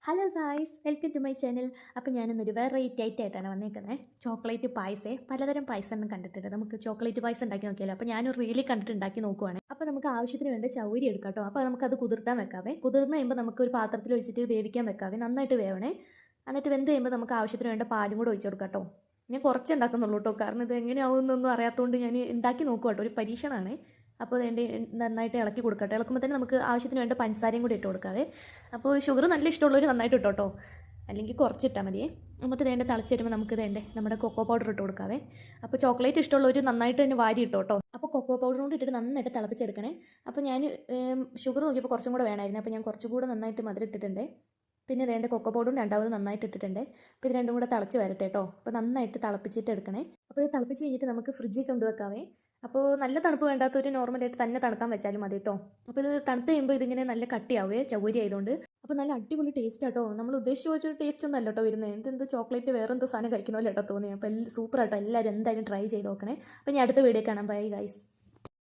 Hello guys, welcome to my channel. അപ്പോൾ ഞാനിന്നൊരു variety ആയിട്ടാണ് വന്നേക്കുന്നത്. ചോക്ലേറ്റ് പായസേ പലതരം പായസം ഒന്നും കണ്ടിട്ടുണ്ട്. നമുക്ക് ചോക്ലേറ്റ് പായസം ഉണ്ടാക്കി നോക്കിയാലോ. അപ്പോൾ ഞാനൊരു റീലിൽ കണ്ടിട്ട് ഉണ്ടാക്കി നോക്കുവാണ്. അപ്പോൾ നമുക്ക് ആവശ്യത്തിന് വേണ്ട ചൗരി എടുക്കാം കേട്ടോ. അപ്പോൾ നമുക്കത് കുതിർത്താൻ വെക്കാവേ. കുതിർന്ന് കഴിയുമ്പോൾ നമുക്ക് ഒരു പാത്രത്തിൽ വെച്ചിട്ട് വേവിക്കാൻ വെക്കാവേ. നന്നായിട്ട് വേവണേ. എന്നിട്ട് വെന്ത് കഴിയുമ്പോൾ നമുക്ക് ആവശ്യത്തിന് വേണ്ട പാലും കൂടെ ഒഴിച്ചു കൊടുക്കാം കേട്ടോ. ഞാൻ കുറച്ച് ഉണ്ടാക്കുന്നുള്ളൂ കേട്ടോ, കാരണം ഇത് എങ്ങനെയാവുമെന്നൊന്നും അറിയാത്തതുകൊണ്ട് ഞാൻ ഉണ്ടാക്കി നോക്കുക കേട്ടോ. ഒരു പരീക്ഷണമാണ്. അപ്പോൾ വേണ്ടി നന്നായിട്ട് ഇളക്കി കൊടുക്കട്ടെ. ഇളക്കുമ്പോൾ തന്നെ നമുക്ക് ആവശ്യത്തിന് വേണ്ട പഞ്ചസാരയും കൂടി ഇട്ട് കൊടുക്കാവേ. അപ്പോൾ ഷുഗർ നല്ല ഇഷ്ടമുള്ളവർ നന്നായിട്ട് ഇട്ടോ കേട്ടോ, അല്ലെങ്കിൽ കുറച്ചിട്ടാൽ മതിയേ. എന്നിട്ട് വേണ്ട തിളച്ച് വരുമ്പോൾ നമുക്ക് വേണ്ടേ നമ്മുടെ കൊക്കോ പൗഡർ ഇട്ട് കൊടുക്കാവേ. അപ്പോൾ ചോക്ലേറ്റ് ഇഷ്ടമുള്ളവർ നന്നായിട്ട് തന്നെ വാരി ഇട്ടോ കേട്ടോ. അപ്പോൾ കൊക്കോ പൗഡർ കൊണ്ട് ഇട്ടിട്ട് നന്നായിട്ട് തിളപ്പിച്ചെടുക്കണേ. അപ്പോൾ ഞാൻ ഷുഗർ നോക്കിയപ്പോൾ കുറച്ചും കൂടെ വേണമായിരുന്നു. അപ്പോൾ ഞാൻ കുറച്ചും കൂടെ നന്നായിട്ട് മധുരം ഇട്ടിട്ടുണ്ട്. പിന്നെ വേണ്ട കൊക്കോ പൗഡറും രണ്ടാമത് നന്നായിട്ട് ഇട്ടിട്ടുണ്ട്. അപ്പോൾ ഇത് രണ്ടും കൂടെ തിളച്ച് വരട്ടെ കേട്ടോ. അപ്പോൾ നന്നായിട്ട് തിളപ്പിച്ചിട്ട് എടുക്കണേ. അപ്പോൾ ഇത് തിളപ്പിച്ച് കഴിഞ്ഞിട്ട് നമുക്ക് ഫ്രിഡ്ജിൽ കൊണ്ടുവെക്കാവേ. അപ്പോൾ നല്ല തണുപ്പ് വേണ്ടാത്തൊരു നോർമലായിട്ട് തന്നെ തണുക്കാൻ വെച്ചാലും മതി കേട്ടോ. അപ്പോൾ ഇത് തണുത്ത് കഴിയുമ്പോൾ ഇതിങ്ങനെ നല്ല കട്ടിയാവേ, ചൗരി ആയതുകൊണ്ട്. അപ്പോൾ നല്ല അടിപൊളി ടേസ്റ്റ് ആട്ടോ. നമ്മൾ ഉദ്ദേശിച്ച ഒരു ടേസ്റ്റ് ഒന്നും അല്ല കേട്ടോ വരുന്നത്. എന്തെന്തോ ചോക്ലേറ്റ് വേറെ എന്തോ സാധനം കഴിക്കുന്ന പോലെ കേട്ടോ തോന്നി. അപ്പോൾ സൂപ്പർ ആട്ടോ. എല്ലാവരും എന്തായാലും ട്രൈ ചെയ്ത് നോക്കണേ. അപ്പോൾ ഞാൻ അടുത്ത വീഡിയോ കാണാം. Bye guys.